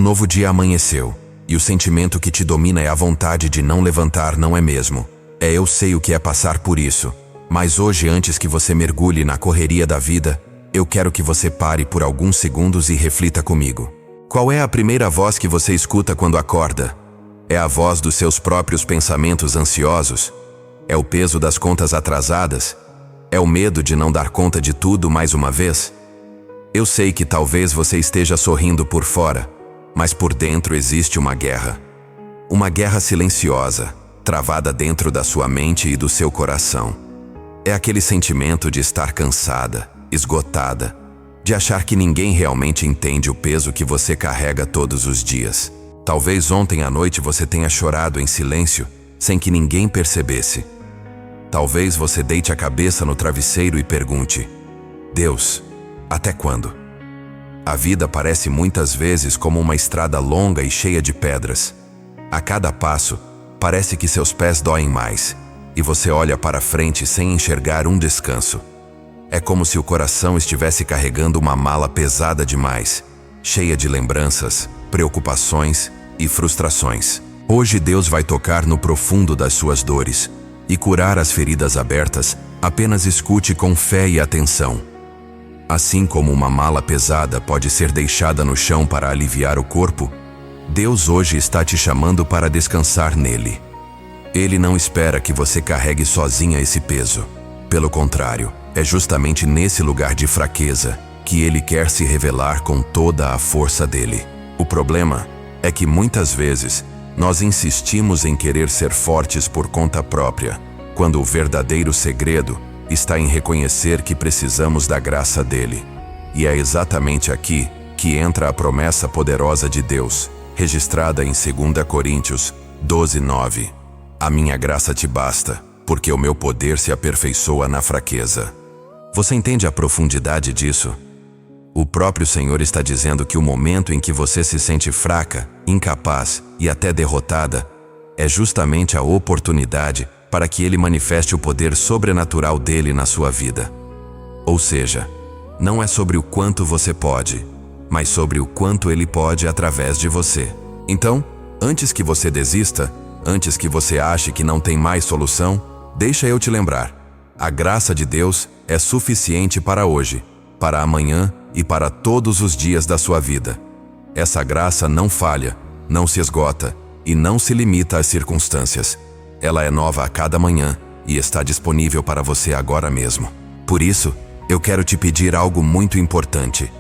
novo dia amanheceu, e o sentimento que te domina é a vontade de não levantar, não é mesmo? Eu sei o que é passar por isso. Mas hoje, antes que você mergulhe na correria da vida, eu quero que você pare por alguns segundos e reflita comigo. Qual é a primeira voz que você escuta quando acorda? É a voz dos seus próprios pensamentos ansiosos? É o peso das contas atrasadas? É o medo de não dar conta de tudo mais uma vez? Eu sei que talvez você esteja sorrindo por fora, mas por dentro existe uma guerra. Uma guerra silenciosa, travada dentro da sua mente e do seu coração. É aquele sentimento de estar cansada, esgotada, de achar que ninguém realmente entende o peso que você carrega todos os dias. Talvez ontem à noite você tenha chorado em silêncio, sem que ninguém percebesse. Talvez você deite a cabeça no travesseiro e pergunte: Deus, até quando? A vida parece muitas vezes como uma estrada longa e cheia de pedras. A cada passo, parece que seus pés doem mais, e você olha para frente sem enxergar um descanso. É como se o coração estivesse carregando uma mala pesada demais, cheia de lembranças, preocupações e frustrações. Hoje Deus vai tocar no profundo das suas dores e curar as feridas abertas. Apenas escute com fé e atenção. Assim como uma mala pesada pode ser deixada no chão para aliviar o corpo, Deus hoje está te chamando para descansar nele. Ele não espera que você carregue sozinha esse peso. Pelo contrário, é justamente nesse lugar de fraqueza que Ele quer se revelar com toda a força dele. O problema é que muitas vezes nós insistimos em querer ser fortes por conta própria, quando o verdadeiro segredo está em reconhecer que precisamos da graça dele. E é exatamente aqui que entra a promessa poderosa de Deus, registrada em 2 Coríntios 12:9. A minha graça te basta, porque o meu poder se aperfeiçoa na fraqueza. Você entende a profundidade disso? O próprio Senhor está dizendo que o momento em que você se sente fraca, incapaz e até derrotada, é justamente a oportunidade para que Ele manifeste o poder sobrenatural dele na sua vida. Ou seja, não é sobre o quanto você pode, mas sobre o quanto Ele pode através de você. Então, antes que você desista, antes que você ache que não tem mais solução, deixa eu te lembrar: a graça de Deus é suficiente para hoje, para amanhã e para todos os dias da sua vida. Essa graça não falha, não se esgota e não se limita às circunstâncias. Ela é nova a cada manhã e está disponível para você agora mesmo. Por isso, eu quero te pedir algo muito importante.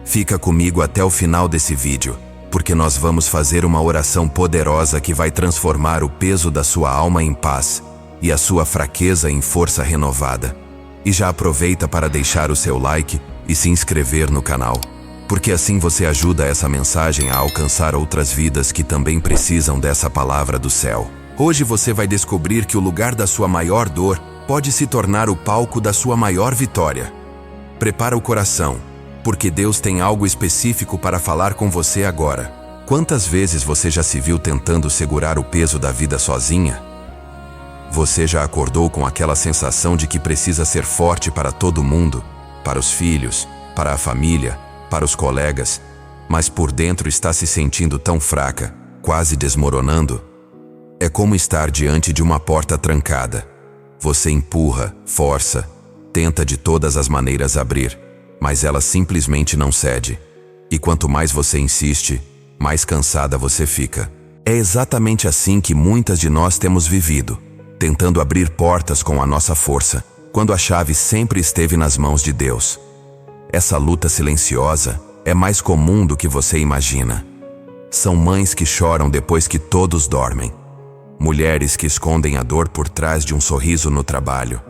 Fica comigo até o final desse vídeo, porque nós vamos fazer uma oração poderosa que vai transformar o peso da sua alma em paz e a sua fraqueza em força renovada. E já aproveita para deixar o seu like e se inscrever no canal, porque assim você ajuda essa mensagem a alcançar outras vidas que também precisam dessa palavra do céu. Hoje você vai descobrir que o lugar da sua maior dor pode se tornar o palco da sua maior vitória. Prepara o coração, porque Deus tem algo específico para falar com você agora. Quantas vezes você já se viu tentando segurar o peso da vida sozinha? Você já acordou com aquela sensação de que precisa ser forte para todo mundo, para os filhos, para a família, para os colegas, mas por dentro está se sentindo tão fraca, quase desmoronando? É como estar diante de uma porta trancada. Você empurra, força, tenta de todas as maneiras abrir, mas ela simplesmente não cede. E quanto mais você insiste, mais cansada você fica. É exatamente assim que muitas de nós temos vivido, tentando abrir portas com a nossa força, quando a chave sempre esteve nas mãos de Deus. Essa luta silenciosa é mais comum do que você imagina. São mães que choram depois que todos dormem. Mulheres que escondem a dor por trás de um sorriso no trabalho.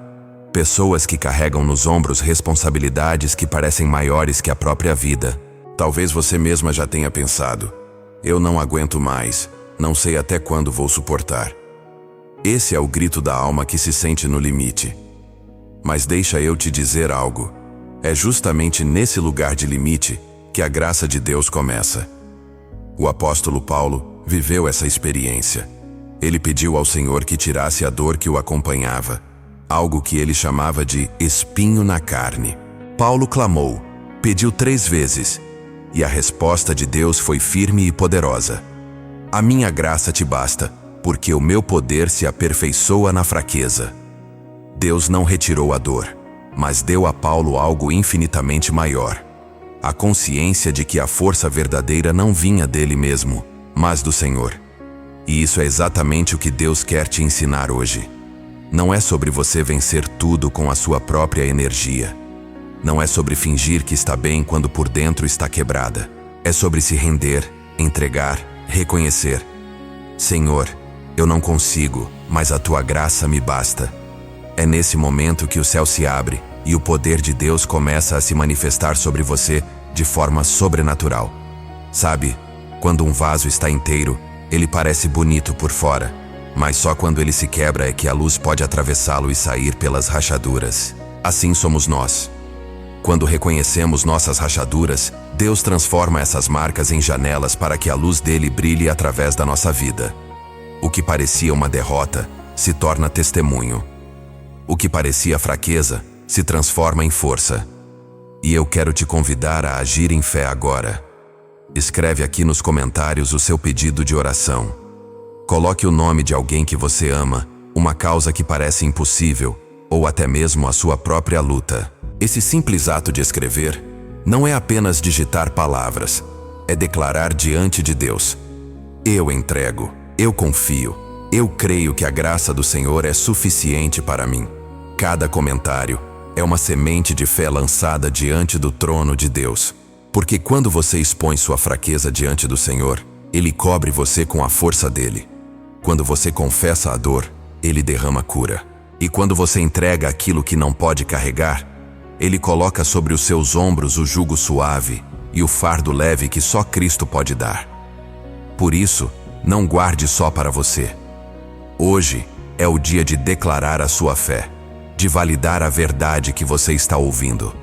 Pessoas que carregam nos ombros responsabilidades que parecem maiores que a própria vida. Talvez você mesma já tenha pensado: eu não aguento mais, não sei até quando vou suportar. Esse é o grito da alma que se sente no limite. Mas deixa eu te dizer algo. É justamente nesse lugar de limite que a graça de Deus começa. O apóstolo Paulo viveu essa experiência. Ele pediu ao Senhor que tirasse a dor que o acompanhava, algo que ele chamava de espinho na carne. Paulo clamou, pediu 3 vezes, E a resposta de Deus foi firme e poderosa. A minha graça te basta, porque o meu poder se aperfeiçoa na fraqueza. Deus não retirou a dor, mas deu a Paulo algo infinitamente maior. A consciência de que a força verdadeira não vinha dele mesmo, mas do Senhor. E isso é exatamente o que Deus quer te ensinar hoje. Não é sobre você vencer tudo com a sua própria energia. Não é sobre fingir que está bem quando por dentro está quebrada. É sobre se render, entregar, reconhecer. Senhor, eu não consigo, mas a tua graça me basta. É nesse momento que o céu se abre e o poder de Deus começa a se manifestar sobre você de forma sobrenatural. Sabe, quando um vaso está inteiro, ele parece bonito por fora, mas só quando ele se quebra é que a luz pode atravessá-lo e sair pelas rachaduras. Assim somos nós. Quando reconhecemos nossas rachaduras, Deus transforma essas marcas em janelas para que a luz dele brilhe através da nossa vida. O que parecia uma derrota se torna testemunho. O que parecia fraqueza se transforma em força. E eu quero te convidar a agir em fé agora. Escreve aqui nos comentários o seu pedido de oração. Coloque o nome de alguém que você ama, uma causa que parece impossível, ou até mesmo a sua própria luta. Esse simples ato de escrever não é apenas digitar palavras, é declarar diante de Deus: eu entrego, eu confio, eu creio que a graça do Senhor é suficiente para mim. Cada comentário é uma semente de fé lançada diante do trono de Deus. Porque quando você expõe sua fraqueza diante do Senhor, Ele cobre você com a força dele. Quando você confessa a dor, Ele derrama cura. E quando você entrega aquilo que não pode carregar, Ele coloca sobre os seus ombros o jugo suave e o fardo leve que só Cristo pode dar. Por isso, não guarde só para você. Hoje é o dia de declarar a sua fé, de validar a verdade que você está ouvindo.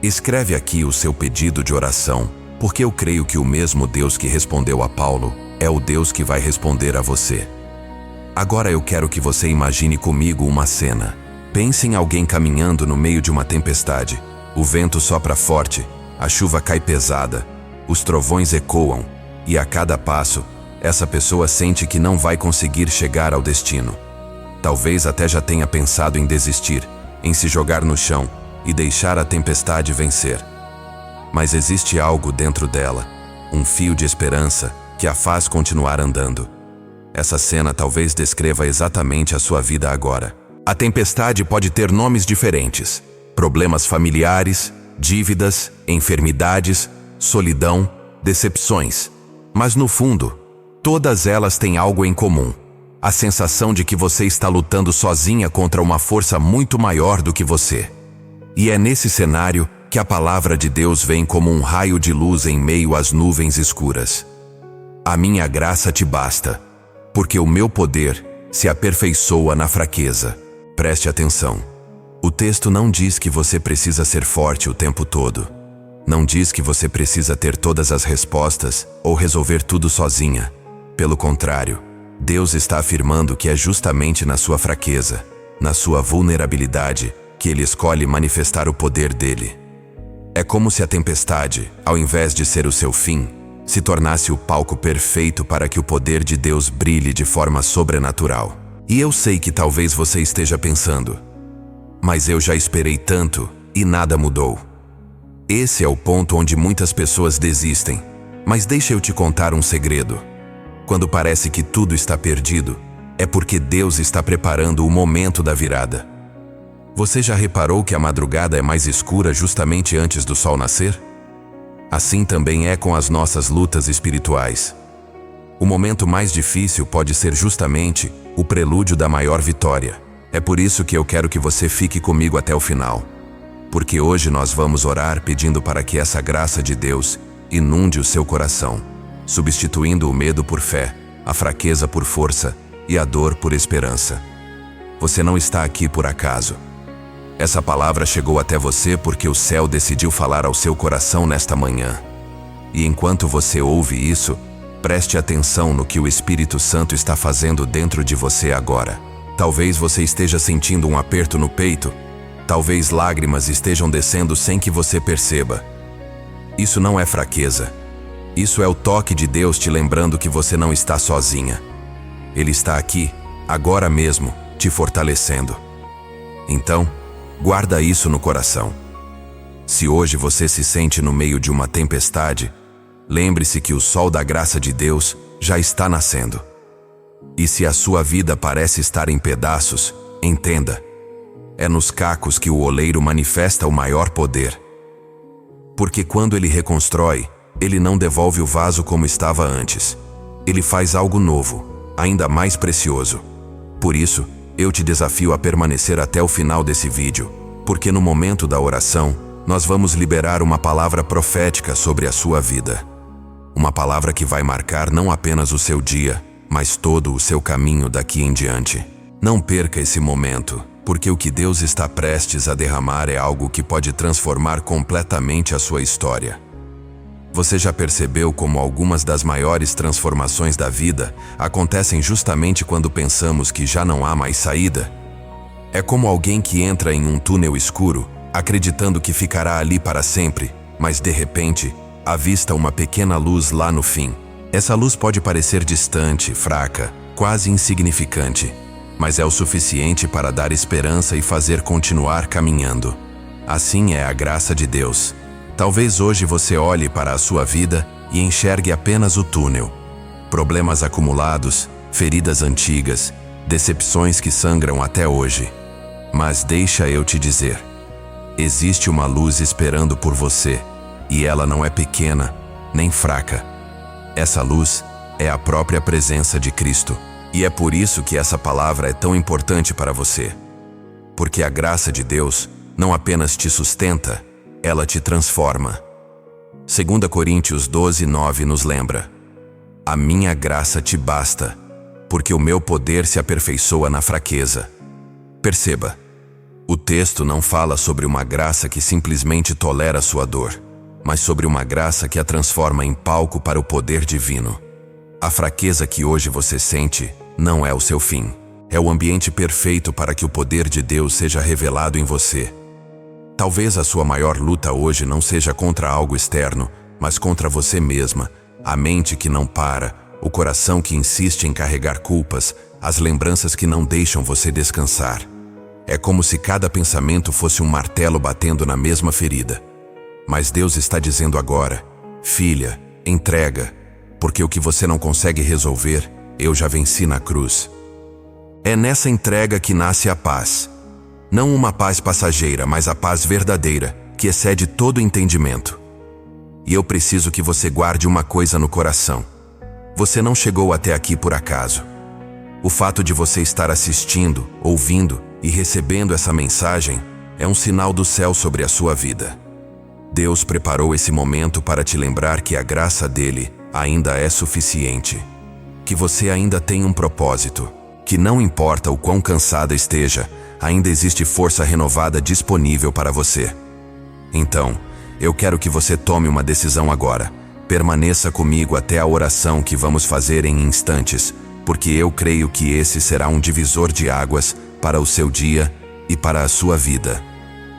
Escreve aqui o seu pedido de oração, porque eu creio que o mesmo Deus que respondeu a Paulo é o Deus que vai responder a você. Agora eu quero que você imagine comigo uma cena. Pense em alguém caminhando no meio de uma tempestade. O vento sopra forte, a chuva cai pesada, os trovões ecoam, e a cada passo, essa pessoa sente que não vai conseguir chegar ao destino. Talvez até já tenha pensado em desistir, em se jogar no chão e deixar a tempestade vencer. Mas existe algo dentro dela, um fio de esperança que a faz continuar andando. Essa cena talvez descreva exatamente a sua vida agora. A tempestade pode ter nomes diferentes: problemas familiares, dívidas, enfermidades, solidão, decepções. Mas no fundo, todas elas têm algo em comum: a sensação de que você está lutando sozinha contra uma força muito maior do que você. E é nesse cenário que a palavra de Deus vem como um raio de luz em meio às nuvens escuras. A minha graça te basta, porque o meu poder se aperfeiçoa na fraqueza. Preste atenção. O texto não diz que você precisa ser forte o tempo todo. Não diz que você precisa ter todas as respostas ou resolver tudo sozinha. Pelo contrário, Deus está afirmando que é justamente na sua fraqueza, na sua vulnerabilidade, que Ele escolhe manifestar o poder dele. É como se a tempestade, ao invés de ser o seu fim, se tornasse o palco perfeito para que o poder de Deus brilhe de forma sobrenatural. E eu sei que talvez você esteja pensando: mas eu já esperei tanto e nada mudou. Esse é o ponto onde muitas pessoas desistem. Mas deixa eu te contar um segredo. Quando parece que tudo está perdido, é porque Deus está preparando o momento da virada. Você já reparou que a madrugada é mais escura justamente antes do sol nascer? Assim também é com as nossas lutas espirituais. O momento mais difícil pode ser justamente o prelúdio da maior vitória. É por isso que eu quero que você fique comigo até o final. Porque hoje nós vamos orar pedindo para que essa graça de Deus inunde o seu coração, substituindo o medo por fé, a fraqueza por força e a dor por esperança. Você não está aqui por acaso. Essa palavra chegou até você porque o céu decidiu falar ao seu coração nesta manhã. E enquanto você ouve isso, preste atenção no que o Espírito Santo está fazendo dentro de você agora. Talvez você esteja sentindo um aperto no peito, talvez lágrimas estejam descendo sem que você perceba. Isso não é fraqueza. Isso é o toque de Deus te lembrando que você não está sozinha. Ele está aqui, agora mesmo, te fortalecendo. Então, guarda isso no coração. Se hoje você se sente no meio de uma tempestade, lembre-se que o sol da graça de Deus já está nascendo. E se a sua vida parece estar em pedaços, entenda, é nos cacos que o oleiro manifesta o maior poder. Porque quando ele reconstrói, ele não devolve o vaso como estava antes. Ele faz algo novo, ainda mais precioso. Por isso, eu te desafio a permanecer até o final desse vídeo, porque no momento da oração, nós vamos liberar uma palavra profética sobre a sua vida. Uma palavra que vai marcar não apenas o seu dia, mas todo o seu caminho daqui em diante. Não perca esse momento, porque o que Deus está prestes a derramar é algo que pode transformar completamente a sua história. Você já percebeu como algumas das maiores transformações da vida acontecem justamente quando pensamos que já não há mais saída? É como alguém que entra em um túnel escuro, acreditando que ficará ali para sempre, mas de repente, avista uma pequena luz lá no fim. Essa luz pode parecer distante, fraca, quase insignificante, mas é o suficiente para dar esperança e fazer continuar caminhando. Assim é a graça de Deus. Talvez hoje você olhe para a sua vida e enxergue apenas o túnel. Problemas acumulados, feridas antigas, decepções que sangram até hoje. Mas deixa eu te dizer, existe uma luz esperando por você, e ela não é pequena, nem fraca. Essa luz é a própria presença de Cristo. E é por isso que essa palavra é tão importante para você. Porque a graça de Deus não apenas te sustenta, ela te transforma. 2 Coríntios 12:9 nos lembra: a minha graça te basta, porque o meu poder se aperfeiçoa na fraqueza. Perceba, o texto não fala sobre uma graça que simplesmente tolera sua dor, mas sobre uma graça que a transforma em palco para o poder divino. A fraqueza que hoje você sente não é o seu fim. É o ambiente perfeito para que o poder de Deus seja revelado em você. Talvez a sua maior luta hoje não seja contra algo externo, mas contra você mesma, a mente que não para, o coração que insiste em carregar culpas, as lembranças que não deixam você descansar. É como se cada pensamento fosse um martelo batendo na mesma ferida. Mas Deus está dizendo agora: filha, entrega, porque o que você não consegue resolver, eu já venci na cruz. É nessa entrega que nasce a paz. Não uma paz passageira, mas a paz verdadeira, que excede todo entendimento. E eu preciso que você guarde uma coisa no coração. Você não chegou até aqui por acaso. O fato de você estar assistindo, ouvindo e recebendo essa mensagem é um sinal do céu sobre a sua vida. Deus preparou esse momento para te lembrar que a graça dele ainda é suficiente. Que você ainda tem um propósito. Que não importa o quão cansada esteja, ainda existe força renovada disponível para você. Então, eu quero que você tome uma decisão agora. Permaneça comigo até a oração que vamos fazer em instantes, porque eu creio que esse será um divisor de águas para o seu dia e para a sua vida.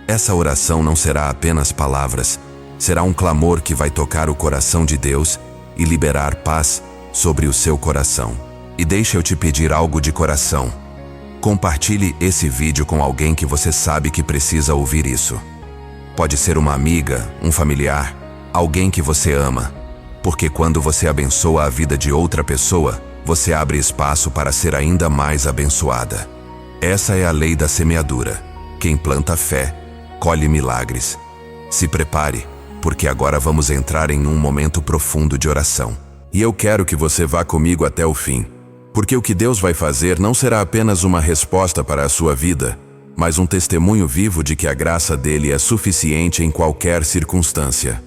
Essa oração não será apenas palavras, será um clamor que vai tocar o coração de Deus e liberar paz sobre o seu coração. E deixa eu te pedir algo de coração. Compartilhe esse vídeo com alguém que você sabe que precisa ouvir isso. Pode ser uma amiga, um familiar, alguém que você ama. Porque quando você abençoa a vida de outra pessoa, você abre espaço para ser ainda mais abençoada. Essa é a lei da semeadura. Quem planta fé, colhe milagres. Se prepare, porque agora vamos entrar em um momento profundo de oração. E eu quero que você vá comigo até o fim. Porque o que Deus vai fazer não será apenas uma resposta para a sua vida, mas um testemunho vivo de que a graça dele é suficiente em qualquer circunstância.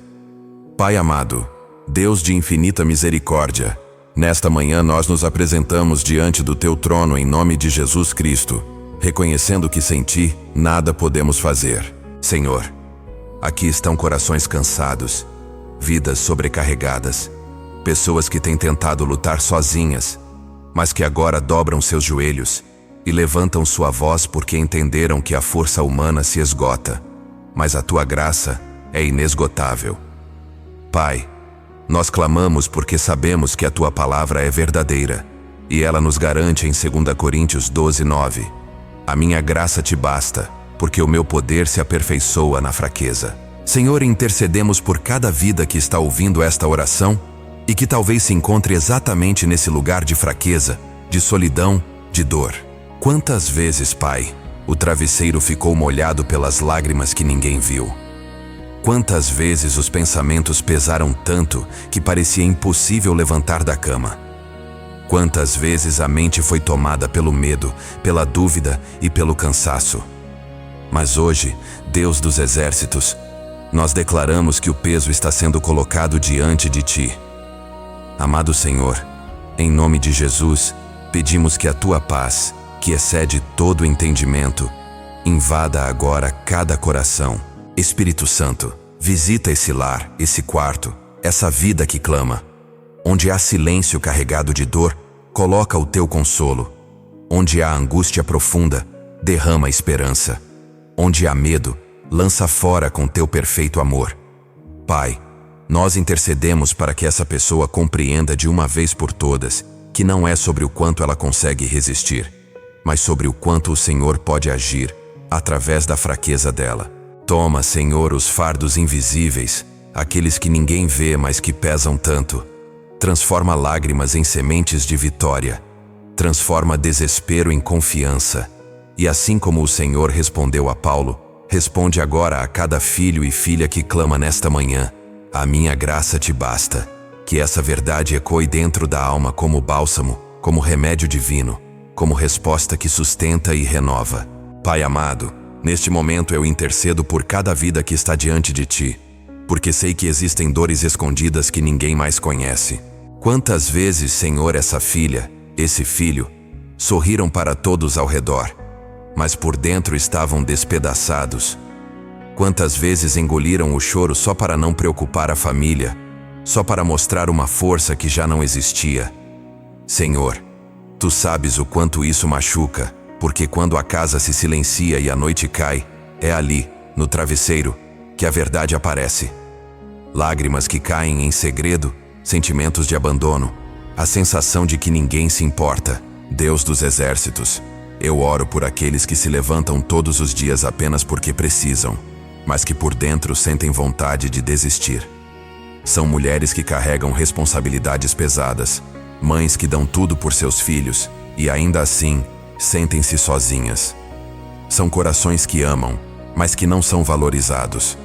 Pai amado, Deus de infinita misericórdia, nesta manhã nós nos apresentamos diante do teu trono em nome de Jesus Cristo, reconhecendo que sem ti nada podemos fazer. Senhor, aqui estão corações cansados, vidas sobrecarregadas, pessoas que têm tentado lutar sozinhas, mas que agora dobram seus joelhos e levantam sua voz porque entenderam que a força humana se esgota, mas a tua graça é inesgotável. Pai, nós clamamos porque sabemos que a tua palavra é verdadeira, e ela nos garante em 2 Coríntios 12:9. A minha graça te basta, porque o meu poder se aperfeiçoa na fraqueza. Senhor, intercedemos por cada vida que está ouvindo esta oração e que talvez se encontre exatamente nesse lugar de fraqueza, de solidão, de dor. Quantas vezes, Pai, o travesseiro ficou molhado pelas lágrimas que ninguém viu? Quantas vezes os pensamentos pesaram tanto que parecia impossível levantar da cama? Quantas vezes a mente foi tomada pelo medo, pela dúvida e pelo cansaço? Mas hoje, Deus dos exércitos, nós declaramos que o peso está sendo colocado diante de Ti. Amado Senhor, em nome de Jesus, pedimos que a Tua paz, que excede todo entendimento, invada agora cada coração. Espírito Santo, visita esse lar, esse quarto, essa vida que clama. Onde há silêncio carregado de dor, coloca o Teu consolo. Onde há angústia profunda, derrama esperança. Onde há medo, lança fora com Teu perfeito amor. Pai, nós intercedemos para que essa pessoa compreenda de uma vez por todas que não é sobre o quanto ela consegue resistir, mas sobre o quanto o Senhor pode agir através da fraqueza dela. Toma, Senhor, os fardos invisíveis, aqueles que ninguém vê, mas que pesam tanto. Transforma lágrimas em sementes de vitória. Transforma desespero em confiança. E assim como o Senhor respondeu a Paulo, responde agora a cada filho e filha que clama nesta manhã: a minha graça te basta. Que essa verdade ecoe dentro da alma como bálsamo, como remédio divino, como resposta que sustenta e renova. Pai amado, neste momento eu intercedo por cada vida que está diante de Ti, porque sei que existem dores escondidas que ninguém mais conhece. Quantas vezes, Senhor, essa filha, esse filho, sorriram para todos ao redor, mas por dentro estavam despedaçados. Quantas vezes engoliram o choro só para não preocupar a família, só para mostrar uma força que já não existia. Senhor, Tu sabes o quanto isso machuca, porque quando a casa se silencia e a noite cai, é ali, no travesseiro, que a verdade aparece. Lágrimas que caem em segredo, sentimentos de abandono, a sensação de que ninguém se importa. Deus dos exércitos, eu oro por aqueles que se levantam todos os dias apenas porque precisam, mas que por dentro sentem vontade de desistir. São mulheres que carregam responsabilidades pesadas, mães que dão tudo por seus filhos e ainda assim sentem-se sozinhas. São corações que amam, mas que não são valorizados.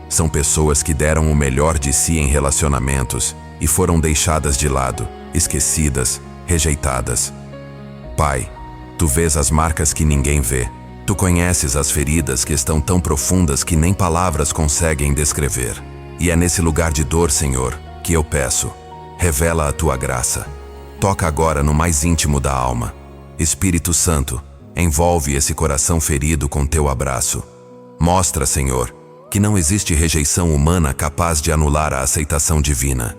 São pessoas que deram o melhor de si em relacionamentos e foram deixadas de lado, esquecidas, rejeitadas. Pai, Tu vês as marcas que ninguém vê. Tu conheces as feridas que estão tão profundas que nem palavras conseguem descrever. E é nesse lugar de dor, Senhor, que eu peço: revela a Tua graça. Toca agora no mais íntimo da alma. Espírito Santo, envolve esse coração ferido com Teu abraço. Mostra, Senhor, que não existe rejeição humana capaz de anular a aceitação divina.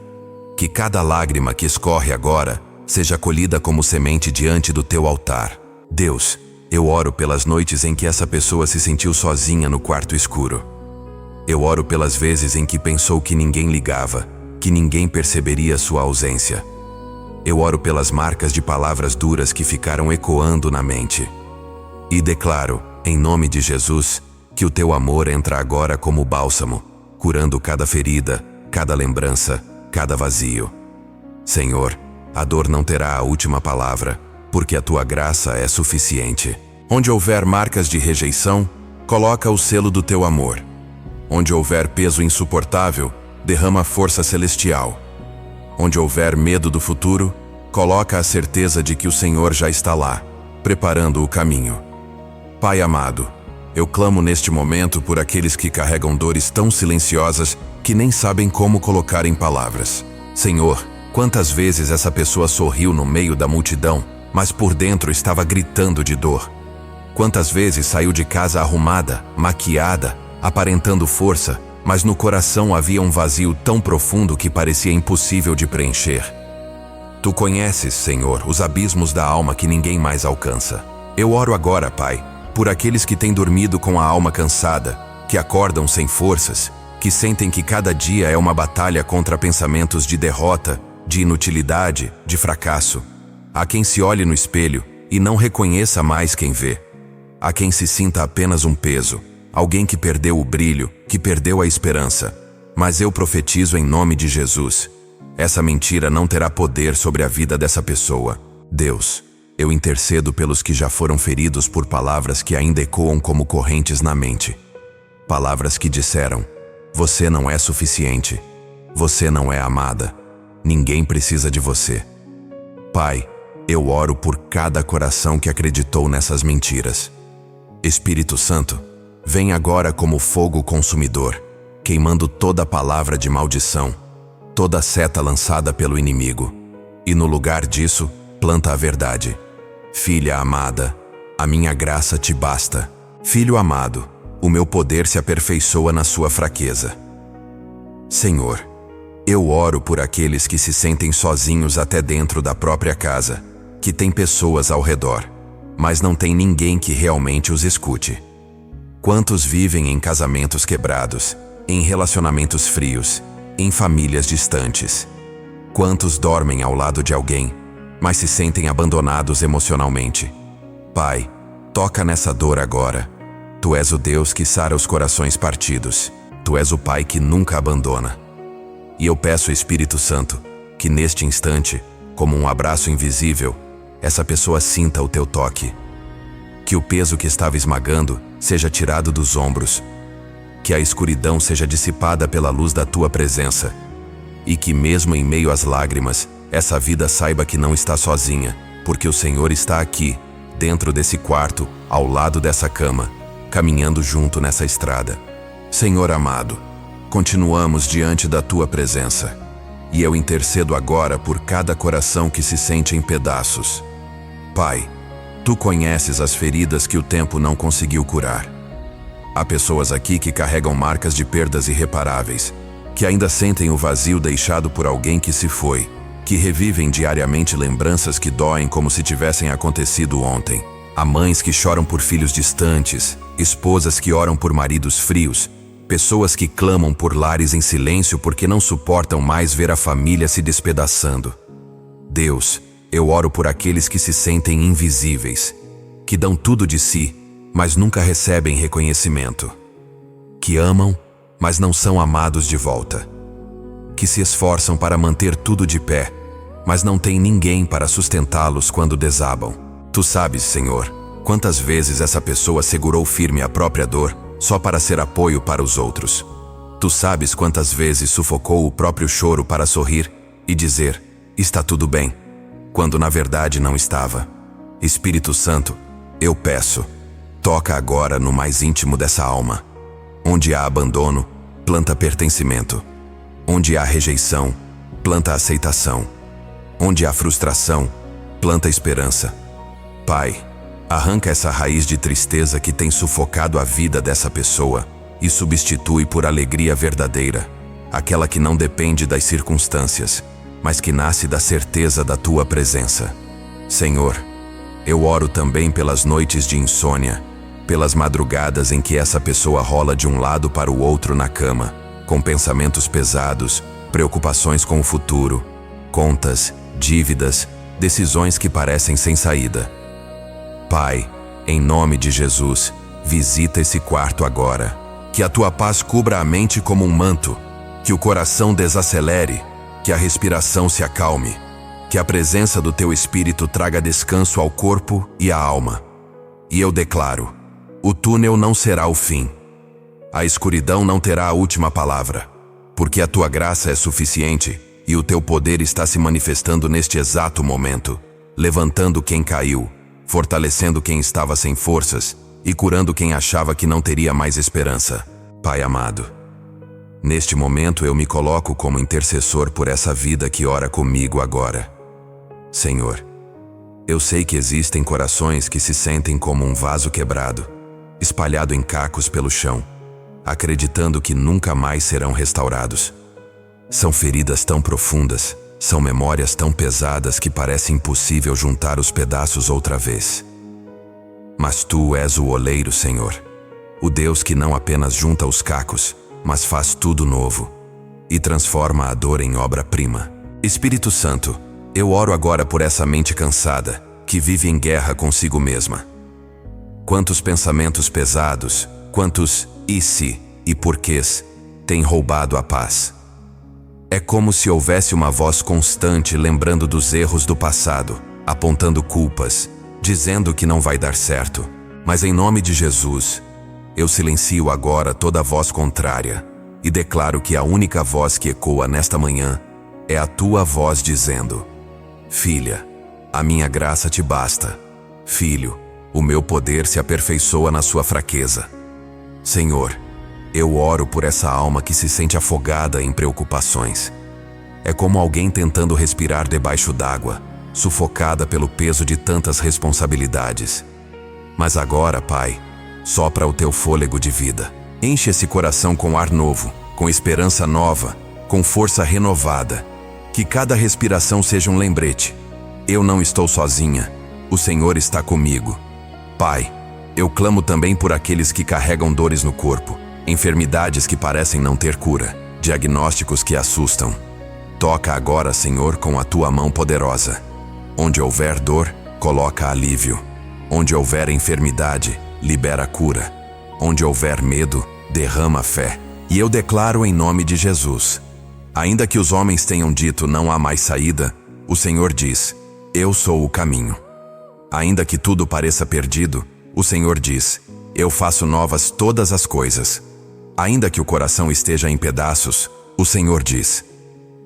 Que cada lágrima que escorre agora seja acolhida como semente diante do Teu altar. Deus, eu oro pelas noites em que essa pessoa se sentiu sozinha no quarto escuro. Eu oro pelas vezes em que pensou que ninguém ligava, que ninguém perceberia sua ausência. Eu oro pelas marcas de palavras duras que ficaram ecoando na mente. E declaro, em nome de Jesus, que o Teu amor entra agora como bálsamo, curando cada ferida, cada lembrança, cada vazio. Senhor, a dor não terá a última palavra, porque a Tua graça é suficiente. Onde houver marcas de rejeição, coloca o selo do Teu amor. Onde houver peso insuportável, derrama força celestial. Onde houver medo do futuro, coloca a certeza de que o Senhor já está lá, preparando o caminho. Pai amado, eu clamo neste momento por aqueles que carregam dores tão silenciosas que nem sabem como colocar em palavras. Senhor, quantas vezes essa pessoa sorriu no meio da multidão, mas por dentro estava gritando de dor. Quantas vezes saiu de casa arrumada, maquiada, aparentando força, mas no coração havia um vazio tão profundo que parecia impossível de preencher. Tu conheces, Senhor, os abismos da alma que ninguém mais alcança. Eu oro agora, Pai, por aqueles que têm dormido com a alma cansada, que acordam sem forças, que sentem que cada dia é uma batalha contra pensamentos de derrota, de inutilidade, de fracasso. Há quem se olhe no espelho e não reconheça mais quem vê. Há quem se sinta apenas um peso, alguém que perdeu o brilho, que perdeu a esperança. Mas eu profetizo em nome de Jesus. Essa mentira não terá poder sobre a vida dessa pessoa. Deus, eu intercedo pelos que já foram feridos por palavras que ainda ecoam como correntes na mente. Palavras que disseram: você não é suficiente. Você não é amada. Ninguém precisa de você. Pai, eu oro por cada coração que acreditou nessas mentiras. Espírito Santo, vem agora como fogo consumidor, queimando toda palavra de maldição, toda seta lançada pelo inimigo. E no lugar disso, planta a verdade. Filha amada, a minha graça te basta. Filho amado, o meu poder se aperfeiçoa na sua fraqueza. Senhor, eu oro por aqueles que se sentem sozinhos até dentro da própria casa, que tem pessoas ao redor, mas não tem ninguém que realmente os escute. Quantos vivem em casamentos quebrados, em relacionamentos frios, em famílias distantes? Quantos dormem ao lado de alguém, mas se sentem abandonados emocionalmente? Pai, toca nessa dor agora. Tu és o Deus que sara os corações partidos. Tu és o Pai que nunca abandona. E eu peço, Espírito Santo, que neste instante, como um abraço invisível, essa pessoa sinta o teu toque. Que o peso que estava esmagando seja tirado dos ombros. Que a escuridão seja dissipada pela luz da tua presença. E que mesmo em meio às lágrimas, essa vida saiba que não está sozinha, porque o Senhor está aqui, dentro desse quarto, ao lado dessa cama, caminhando junto nessa estrada. Senhor amado, continuamos diante da tua presença. E eu intercedo agora por cada coração que se sente em pedaços. Pai, tu conheces as feridas que o tempo não conseguiu curar. Há pessoas aqui que carregam marcas de perdas irreparáveis, que ainda sentem o vazio deixado por alguém que se foi, que revivem diariamente lembranças que doem como se tivessem acontecido ontem. Há mães que choram por filhos distantes, esposas que oram por maridos frios, pessoas que clamam por lares em silêncio porque não suportam mais ver a família se despedaçando. Deus, eu oro por aqueles que se sentem invisíveis, que dão tudo de si, mas nunca recebem reconhecimento. Que amam, mas não são amados de volta. Que se esforçam para manter tudo de pé, mas não tem ninguém para sustentá-los quando desabam. Tu sabes, Senhor, quantas vezes essa pessoa segurou firme a própria dor só para ser apoio para os outros. Tu sabes quantas vezes sufocou o próprio choro para sorrir e dizer: está tudo bem, quando na verdade não estava. Espírito Santo, eu peço, toca agora no mais íntimo dessa alma. Onde há abandono, planta pertencimento. Onde há rejeição, planta aceitação. Onde há frustração, planta esperança. Pai, arranca essa raiz de tristeza que tem sufocado a vida dessa pessoa e substitui por alegria verdadeira, aquela que não depende das circunstâncias, mas que nasce da certeza da tua presença. Senhor, eu oro também pelas noites de insônia, pelas madrugadas em que essa pessoa rola de um lado para o outro na cama, com pensamentos pesados, preocupações com o futuro, contas, dívidas, decisões que parecem sem saída. Pai, em nome de Jesus, visita esse quarto agora. Que a tua paz cubra a mente como um manto, que o coração desacelere, que a respiração se acalme, que a presença do teu Espírito traga descanso ao corpo e à alma. E eu declaro: o túnel não será o fim. A escuridão não terá a última palavra, porque a tua graça é suficiente e o teu poder está se manifestando neste exato momento, levantando quem caiu, fortalecendo quem estava sem forças e curando quem achava que não teria mais esperança. Pai amado, neste momento eu me coloco como intercessor por essa vida que ora comigo agora. Senhor, eu sei que existem corações que se sentem como um vaso quebrado, espalhado em cacos pelo chão, acreditando que nunca mais serão restaurados. São feridas tão profundas, são memórias tão pesadas que parece impossível juntar os pedaços outra vez. Mas tu és o oleiro, Senhor, o Deus que não apenas junta os cacos, mas faz tudo novo e transforma a dor em obra-prima. Espírito Santo, eu oro agora por essa mente cansada, que vive em guerra consigo mesma. Quantos pensamentos pesados, quantos e se e porquês têm roubado a paz. É como se houvesse uma voz constante lembrando dos erros do passado, apontando culpas, dizendo que não vai dar certo. Mas em nome de Jesus, eu silencio agora toda voz contrária e declaro que a única voz que ecoa nesta manhã é a tua voz dizendo: Filha, a minha graça te basta. Filho, o meu poder se aperfeiçoa na sua fraqueza. Senhor, eu oro por essa alma que se sente afogada em preocupações. É como alguém tentando respirar debaixo d'água, sufocada pelo peso de tantas responsabilidades. Mas agora, Pai, sopra o teu fôlego de vida. Enche esse coração com ar novo, com esperança nova, com força renovada. Que cada respiração seja um lembrete. Eu não estou sozinha. O Senhor está comigo. Pai, eu clamo também por aqueles que carregam dores no corpo, enfermidades que parecem não ter cura, diagnósticos que assustam. Toca agora, Senhor, com a tua mão poderosa. Onde houver dor, coloca alívio. Onde houver enfermidade, libera cura. Onde houver medo, derrama fé. E eu declaro em nome de Jesus: ainda que os homens tenham dito não há mais saída, o Senhor diz: eu sou o caminho. Ainda que tudo pareça perdido, o Senhor diz: eu faço novas todas as coisas. Ainda que o coração esteja em pedaços, o Senhor diz: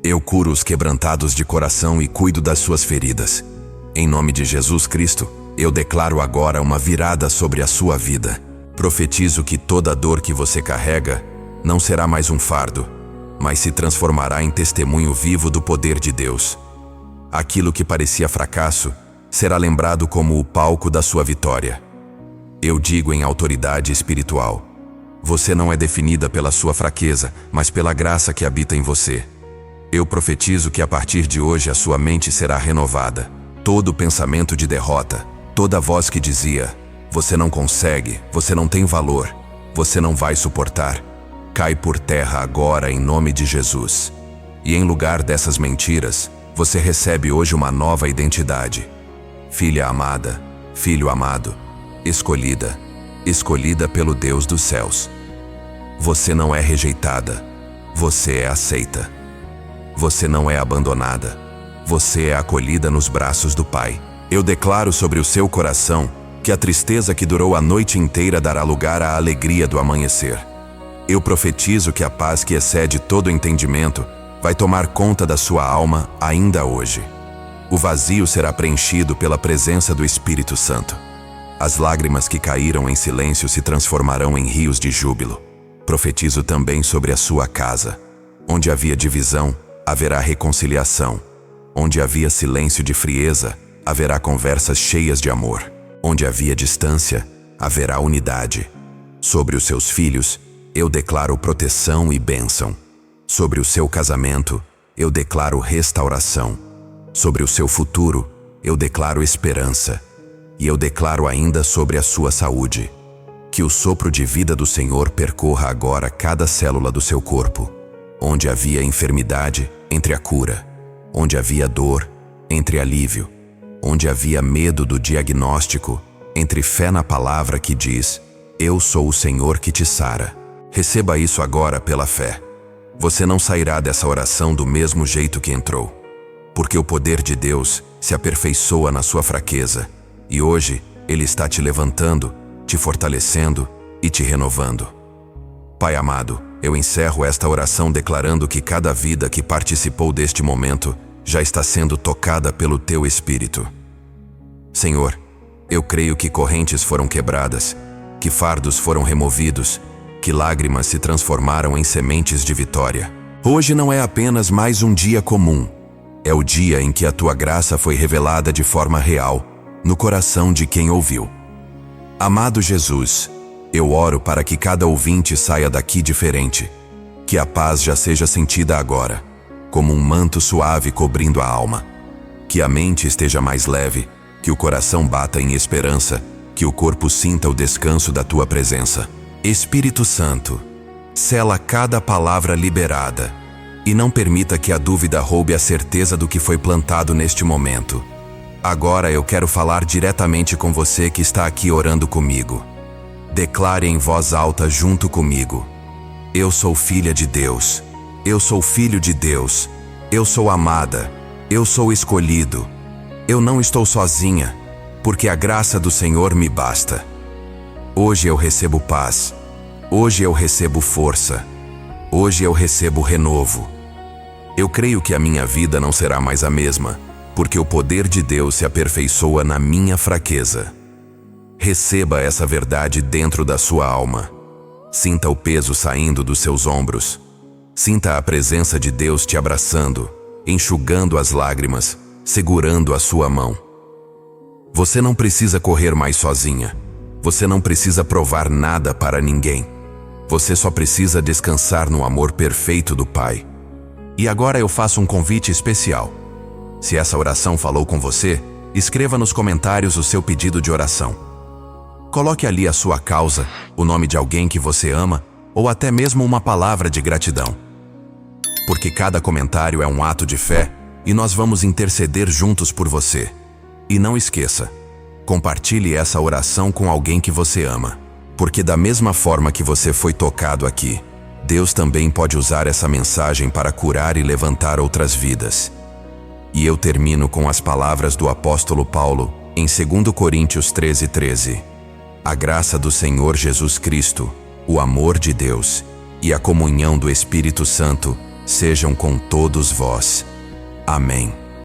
eu curo os quebrantados de coração e cuido das suas feridas. Em nome de Jesus Cristo, eu declaro agora uma virada sobre a sua vida. Profetizo que toda dor que você carrega não será mais um fardo, mas se transformará em testemunho vivo do poder de Deus. Aquilo que parecia fracasso será lembrado como o palco da sua vitória. Eu digo em autoridade espiritual: você não é definida pela sua fraqueza, mas pela graça que habita em você. Eu profetizo que a partir de hoje a sua mente será renovada. Todo pensamento de derrota, toda voz que dizia: você não consegue, você não tem valor, você não vai suportar, cai por terra agora em nome de Jesus. E em lugar dessas mentiras, você recebe hoje uma nova identidade. Filha amada, filho amado, escolhida, escolhida pelo Deus dos céus. Você não é rejeitada, você é aceita. Você não é abandonada, você é acolhida nos braços do Pai. Eu declaro sobre o seu coração que a tristeza que durou a noite inteira dará lugar à alegria do amanhecer. Eu profetizo que a paz que excede todo entendimento vai tomar conta da sua alma ainda hoje. O vazio será preenchido pela presença do Espírito Santo. As lágrimas que caíram em silêncio se transformarão em rios de júbilo. Profetizo também sobre a sua casa. Onde havia divisão, haverá reconciliação. Onde havia silêncio de frieza, haverá conversas cheias de amor. Onde havia distância, haverá unidade. Sobre os seus filhos, eu declaro proteção e bênção. Sobre o seu casamento, eu declaro restauração. Sobre o seu futuro, eu declaro esperança. E eu declaro ainda sobre a sua saúde. Que o sopro de vida do Senhor percorra agora cada célula do seu corpo. Onde havia enfermidade, entre a cura. Onde havia dor, entre alívio. Onde havia medo do diagnóstico, entre fé na palavra que diz: eu sou o Senhor que te sara. Receba isso agora pela fé. Você não sairá dessa oração do mesmo jeito que entrou, porque o poder de Deus se aperfeiçoa na sua fraqueza, e hoje Ele está te levantando, te fortalecendo e te renovando. Pai amado, eu encerro esta oração declarando que cada vida que participou deste momento já está sendo tocada pelo Teu Espírito. Senhor, eu creio que correntes foram quebradas, que fardos foram removidos, que lágrimas se transformaram em sementes de vitória. Hoje não é apenas mais um dia comum, é o dia em que a Tua graça foi revelada de forma real, no coração de quem ouviu. Amado Jesus, eu oro para que cada ouvinte saia daqui diferente, que a paz já seja sentida agora, como um manto suave cobrindo a alma, que a mente esteja mais leve, que o coração bata em esperança, que o corpo sinta o descanso da Tua presença. Espírito Santo, Sela cada palavra liberada. E não permita que a dúvida roube a certeza do que foi plantado neste momento. Agora eu quero falar diretamente com você que está aqui orando comigo. Declare em voz alta junto comigo: eu sou filha de Deus. Eu sou filho de Deus. Eu sou amada. Eu sou escolhido. Eu não estou sozinha, porque a graça do Senhor me basta. Hoje eu recebo paz. Hoje eu recebo força. Hoje eu recebo renovo. Eu creio que a minha vida não será mais a mesma, porque o poder de Deus se aperfeiçoa na minha fraqueza. Receba essa verdade dentro da sua alma. Sinta o peso saindo dos seus ombros. Sinta a presença de Deus te abraçando, enxugando as lágrimas, segurando a sua mão. Você não precisa correr mais sozinha. Você não precisa provar nada para ninguém. Você só precisa descansar no amor perfeito do Pai. E agora eu faço um convite especial. Se essa oração falou com você, escreva nos comentários o seu pedido de oração. Coloque ali a sua causa, o nome de alguém que você ama, ou até mesmo uma palavra de gratidão. Porque cada comentário é um ato de fé e nós vamos interceder juntos por você. E não esqueça, compartilhe essa oração com alguém que você ama. Porque da mesma forma que você foi tocado aqui, Deus também pode usar essa mensagem para curar e levantar outras vidas. E eu termino com as palavras do apóstolo Paulo, em 2 Coríntios 13:13. A graça do Senhor Jesus Cristo, o amor de Deus e a comunhão do Espírito Santo sejam com todos vós. Amém.